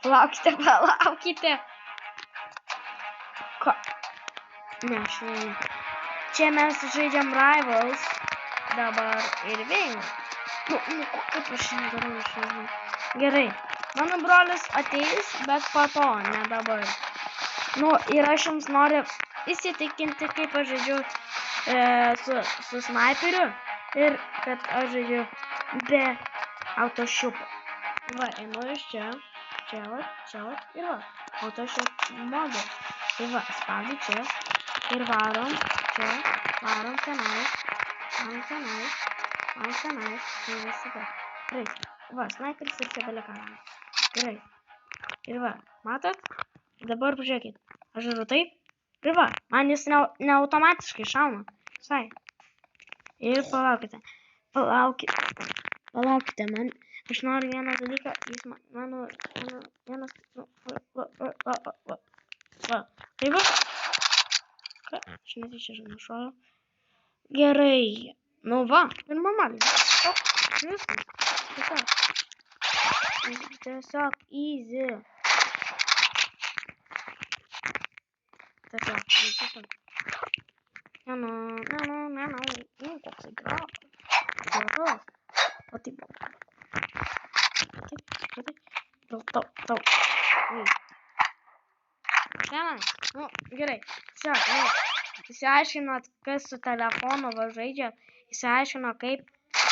Palaukite. Ko? Ne, šiandien. Čia mes žaidžiam Rivals. Dabar ir vėl. Kaip aš nedarau šiandien. Gerai. Mano brolis ateis, bet po to, ne dabar. Ir aš jums noriu įsitikinti, kaip aš žaidžiu su snaiperiu ir kad aš žaidžiu be autošiupo. Va, einu iš čia ir va, autošiup modu. Tai va, spaudžiu čia ir varom čia, varom tenais, ir visada. Gerai, va, snaiperis ir čia belekanas. Gerai, ir va, matot? Dabar pažiūrėkit, aš žaidžiu taip, ir va, man jis ne automatiškai šauna. Visai. Ir palaukite, man, aš noriu vieną dalyką, jis mano vienas, va, taip va, aš netyčia nušojau. Gerai, va, ir normaliai, viskas, tiesiog easy. Tiesiog. Ne, koksai gražus. O taip. Tau. Gerai. Įsiaiškinot, kas su telefonu žaidžia, įsiaiškino, kaip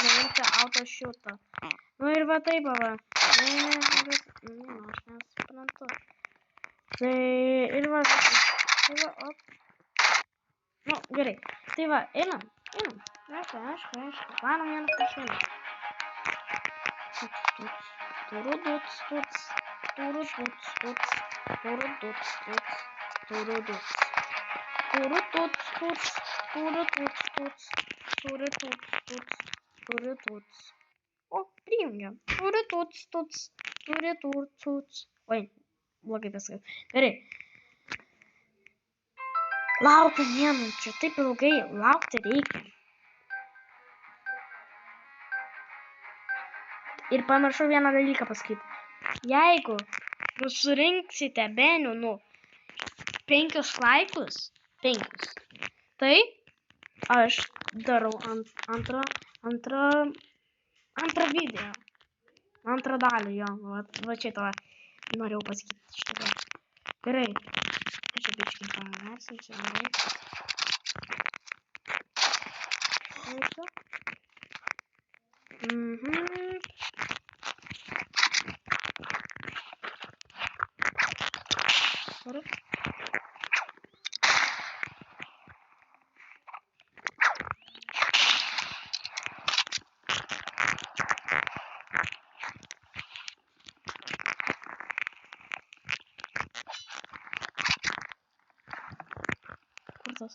nuimti autošiutą. Ir va taip, va. Aš nesuprantu. Tai ir va. Gerai. Tai va, einam. Aišku. Varom vieną prašymą. Turuduts. O, prijungiam. Turututs. Oi, blogai viskas. Gerai. Laukiu minučių, taip ilgai laukti reikia. Ir pamiršau vieną dalyką pasakyti. Jeigu jūs surinksite bene 5 laikus, tai aš darau antrą video. Antrą dalį, jo. Va šitą norėjau pasakyti šitą. Gerai. Aš čia biškai paversinsiu, gerai. Aišku. Gerai. Kurtas.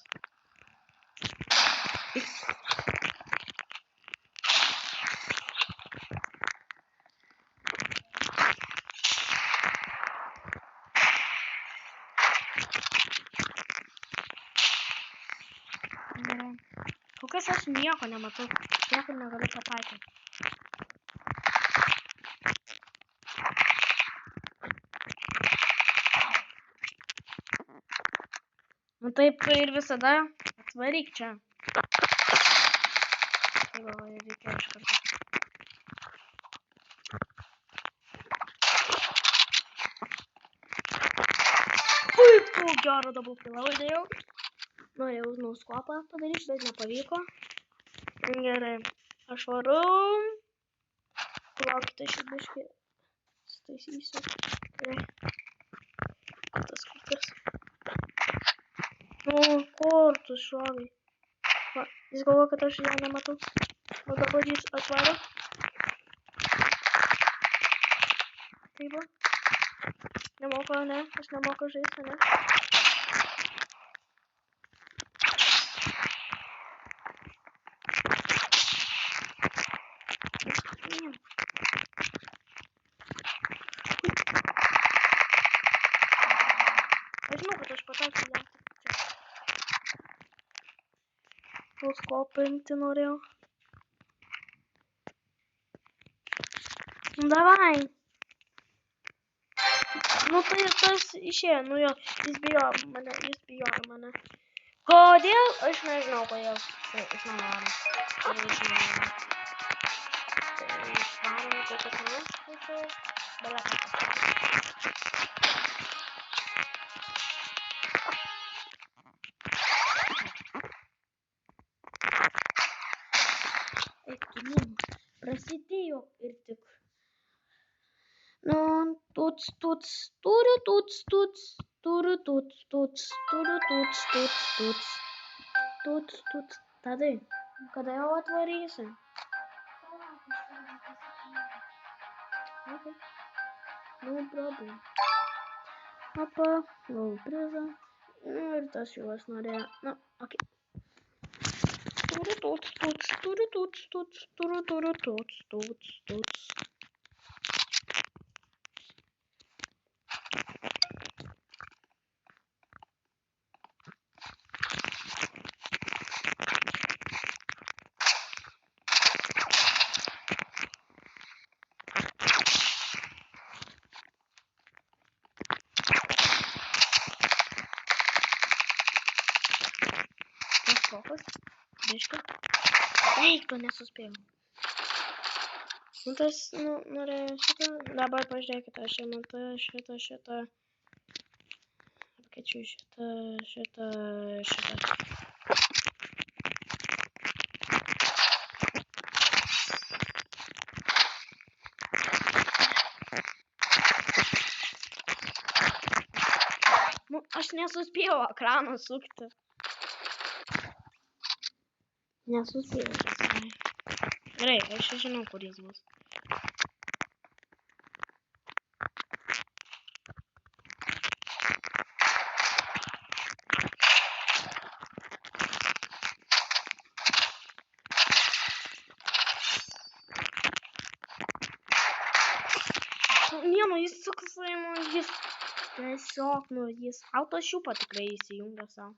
Kol kas aš nieko nematau, nieko negaliu pataikyti. Taip ir visada atvaryk čia. Tai va, reikia iš karto. Puiku, gerą double killą įdėjau. Norėjau nuskopą padaryti, bet nepavyko. Gerai, aš varu. Palaukite, šį biškį staisysiu. Gerai. Tas kukas. Kur tu šovai? Jis galvoja, kad aš ją nematau. O dabar jis atvaro. Taip va. Nemoka, ne? Aš nemoka žaisti, ne? Aš žinau, kad aš pataikiau ją. Skopinti norėjau. Davai. Nu tai tas išėjo, nu jo, jis bijojo mane. Kodėl? Aš nežinau, kodėl. Jis nenori. Tai išvarom kokias nors, tačiau, beleką. Prasidėjo ir tik. Nu, tuts, Tadai, kada jau atvarysi? Okay. No problem. Opa, gavau prizą. Ir tas juos norėjo. Nu, okei. Tuts. Fokus. Biškai. Eik, to nesuspėjau. Nu tas, nu, norėjau šitą. Dabar pažiūrėkite, aš čia matau šitą. Apkeičiu šitą. Nu, aš nesuspėjau ekraną sukti. Nesuspėjau. Gerai, aš žinau, kur jis bus. Nu, jis suksai, jis tiesiog, jis autošiupą tikrai įsijungia savo.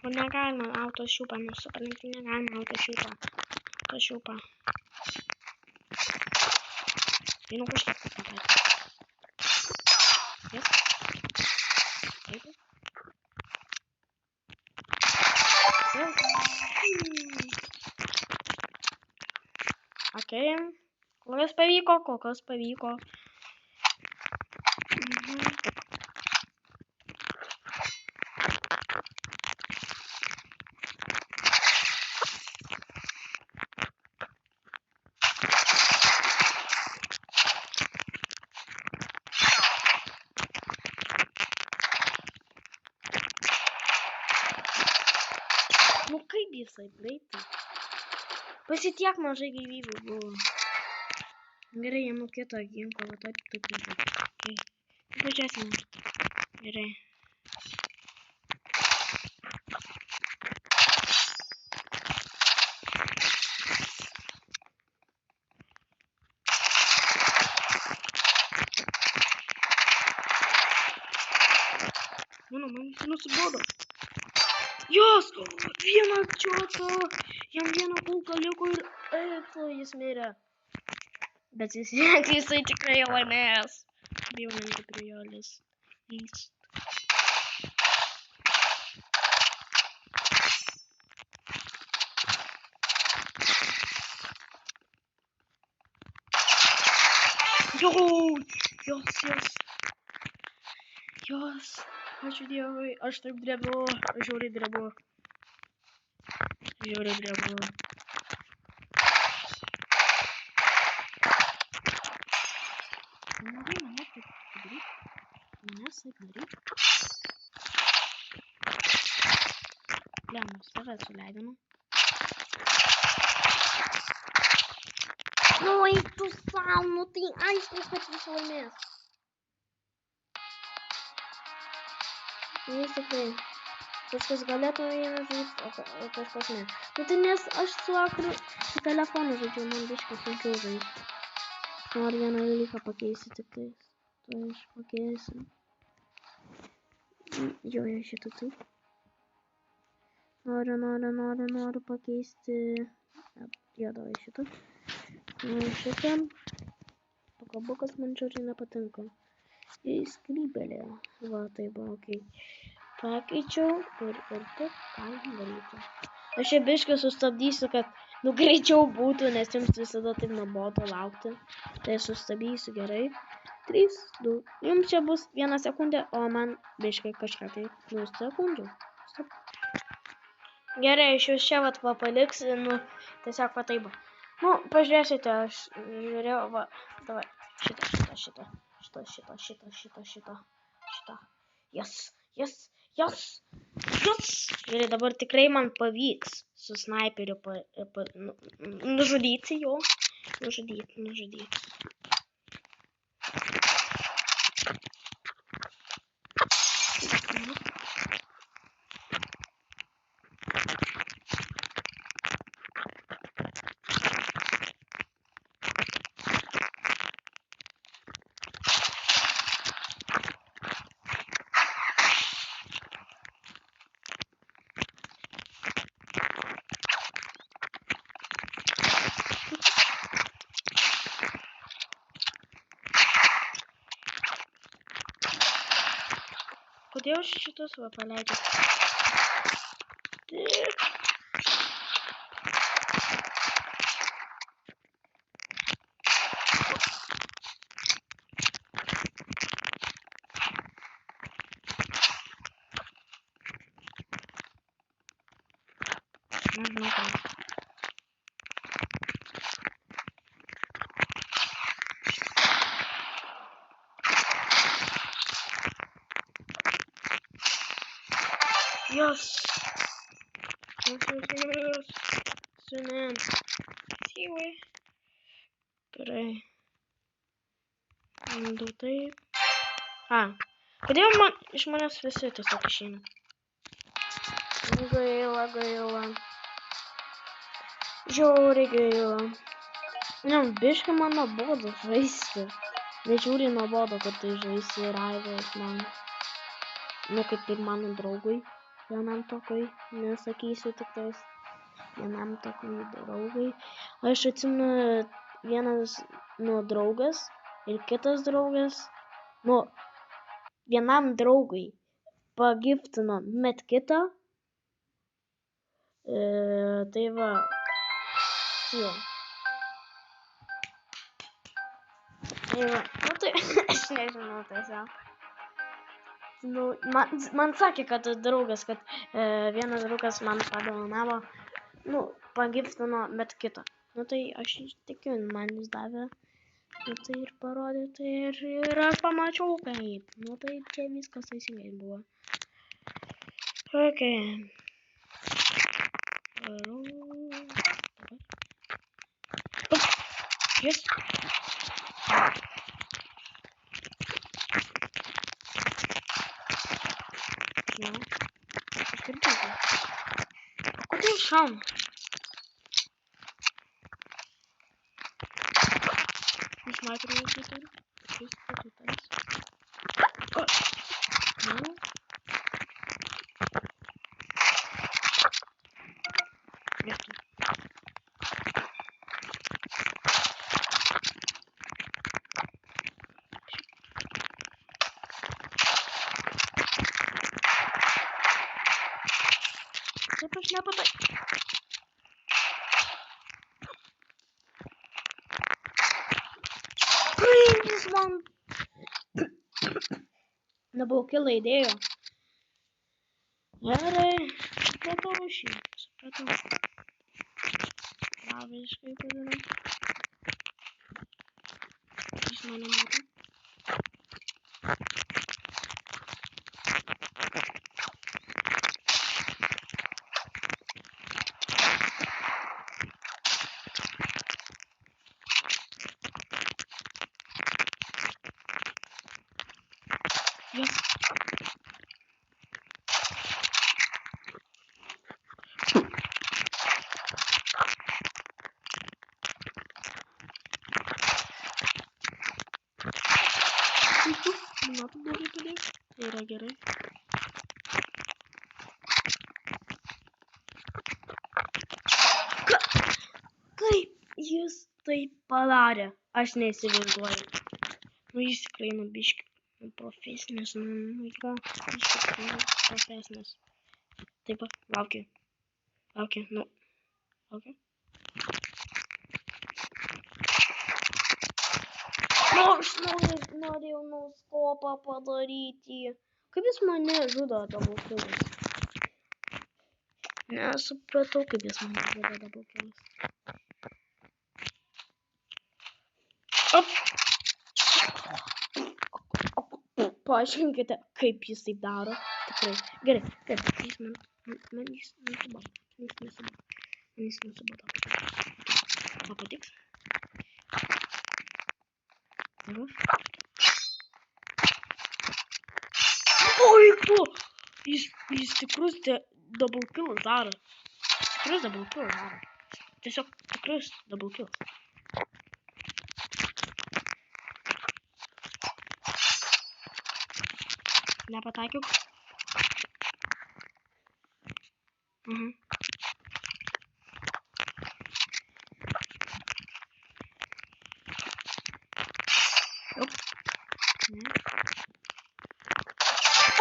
O negalima autošiupą, supranti, negalima autošiupą. Nu, kažkiek pataikė. Yes. Taip. Okei. Kol kas pavyko. Nu kaip jisai greitai? Pasitiek mažai gyvybių buvo. Gerai, jam kitą ginklą, va taip. Okay. Pažiūrėsim. Gerai. Mano, man jis nusibodo. Jos! Vienas čiotą! Jam vieną kulką liko ir jis mirė. Bet jisai tikrai laimės. Bijau nemti prie jo list. Jos. Ačiū Dievui, aš taip drebu. Žiauriai drebu. Manęs taip daryt. Lemmas, tave suleidinu. Nu, eik tu sau, nu tai aišku, kad jis laimės. Jis tikrai. Kažkas galėtų vieną žaisti, o kažkas ne. Nu tai nes aš su telefonu žaidžiu, man biškai sunkiau žaisti. Noriu vieną dalyką pakeisti tik tais. Tai aš pakeisiu. Jo, šitą taip. Noriu pakeisti. Jo, davai šitą. Šitą. Pakabukas man žiūrėjai nepatinka. į skrybėlę. Va, tai buvo, kai pakeičiau ir taip galim daryti. Aš čia biškai sustabdysiu, kad greičiau būtų, nes jums visada taip nuobodu laukti. Tai sustabdysiu gerai. 3, 2. Jums čia bus 1 sekundė, o man biškai kažką tai 2 sekundžių. Stop. Gerai, aš jūs čia vat paliksiu, tiesiog va taip. Pažiūrėsite, aš žiūrėjau, va, davai, šitą. Yes. Gerai, dabar tikrai man pavyks su snaiperiu nužudyti jo. Nužudyti. Kodėl šitus va paleidžiu? Nežinau, ką. Yes. Sunem. Siūai. Gerai. Du taip. Kodėl iš manęs visi tiesiog išeina? Gaila. Žiauriai gaila. Biškai man nuobodu žaisti. Nežiūri nuobodu, kad tai žaisti Rivals man. Kaip ir mano draugui. Vienam tokui, nesakysiu tik tais. Vienam tokui draugui. Aš atsimenu vienas draugas ir kitas draugas. Vienam draugui pagiftino medkitą. Tai va. Jo. Tai va. Tai aš nežinau tiesiog. Man sakė, kad draugas, kad vienas draugas man padovanavo, pagiftino medkitą. Tai aš tikiu, man jis davė. Tai ir parodė, tai ir aš pamačiau kaip. Tai čia viskas teisingai buvo. Ok. Yes. Kodėl šauna? Sniperių turi. Šis patitais. Vietoj. Taip aš nepatai. Jis man nebuvo kilo idėjų. Gerai, supratau šį. Visiškai padarau. Jis mane mato. Yes. Mato blogai padės. Yra gerai. Kaip jis tai padarė? Aš neįsivaizduoju. Jis tikrai biškį. Profesinės, jo, iš tikrųjų, profesinės. Taip, laukiu, nu, laukiu. Nu, aš norėjau nuskopą padaryti. Kaip jis mane žudo double killas? Nesupratau, kaip jis mane žudo double killas. Paaiškinkite, kaip jis taip daro. Tikrai. Gerai. Jis nesubado. Man patiks. Oi, tu! Jis tikrus double kills daro. Tiesiog tikrus double kills. Nepataikiau.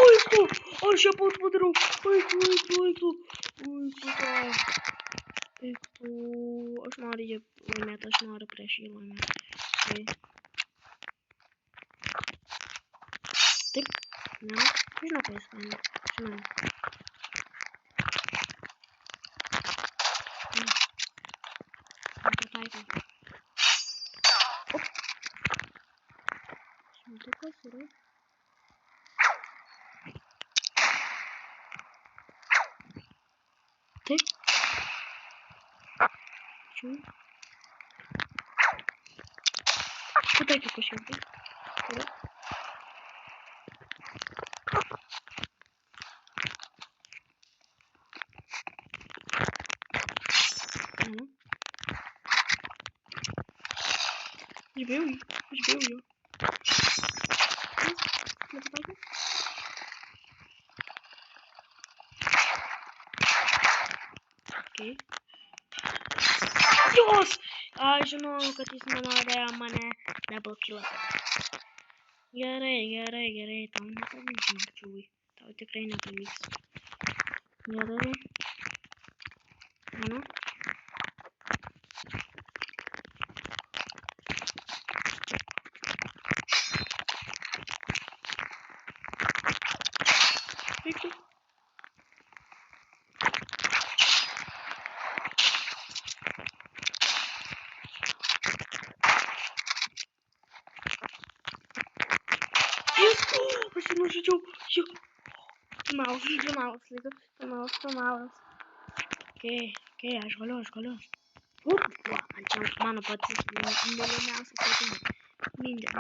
Oi, tu! Aš čia pat padarau. Oi, tu! Aš noriu jį laimėti, aš noriu prieš jį laimėti. Taip, ne, žinau, ką jis laimė. Žinau. Nepataikiau. Šimtukas yra. Taip. Čia. Pataikiau kažkiek. Taip. Išbėjau jo. Nepataikiau. Okay. Jos! Aš žinau, kad jis norėjo mane double killą. Gerai. Tau nepavyks, Marčiuvai. Tau tikrai nepavyks. Gerai. Mano? Eiktų. Aš jį nužudžiau. Finalas. Okei, aš galiu. Man čia mano patys mylimiausias žaidimas. Ninja.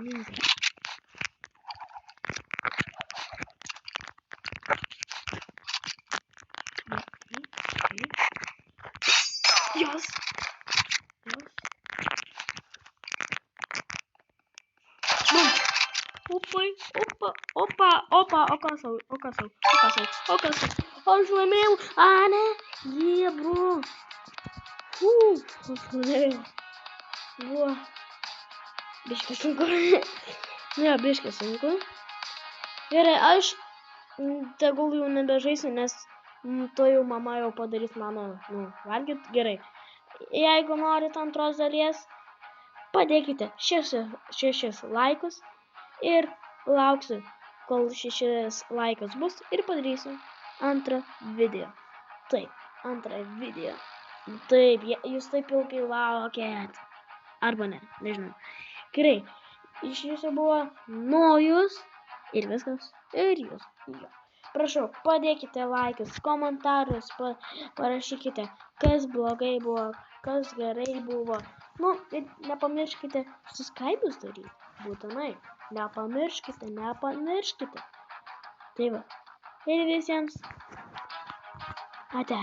Jos. Opa, o kasau. Aš laimėjau, ne? Yeah, bro. Aš laimėjau. Buvo. Biškį sunku. Ne, biškį sunku. Gerai, aš tegul jau nebežaisiu, nes to jau mama jau padarys mano, valgyt. Gerai. Jeigu norit antros dalies, padėkite 6 laikus ir lauksiu, kol 6 laikas bus ir padarysiu antrą video. Taip, antrą video. Taip, jūs taip ilgai laukėt. Arba ne, nežinau. Gerai, iš jūsų buvo Nojus ir viskas. Ir jūs. Jo. Prašau, padėkite laikus, komentarus, parašykite, kas blogai buvo, kas gerai buvo. Ir nepamirškite subscribe'us daryti, būtinai. Nepamirškite. Tai va. Ir visiems. Ate.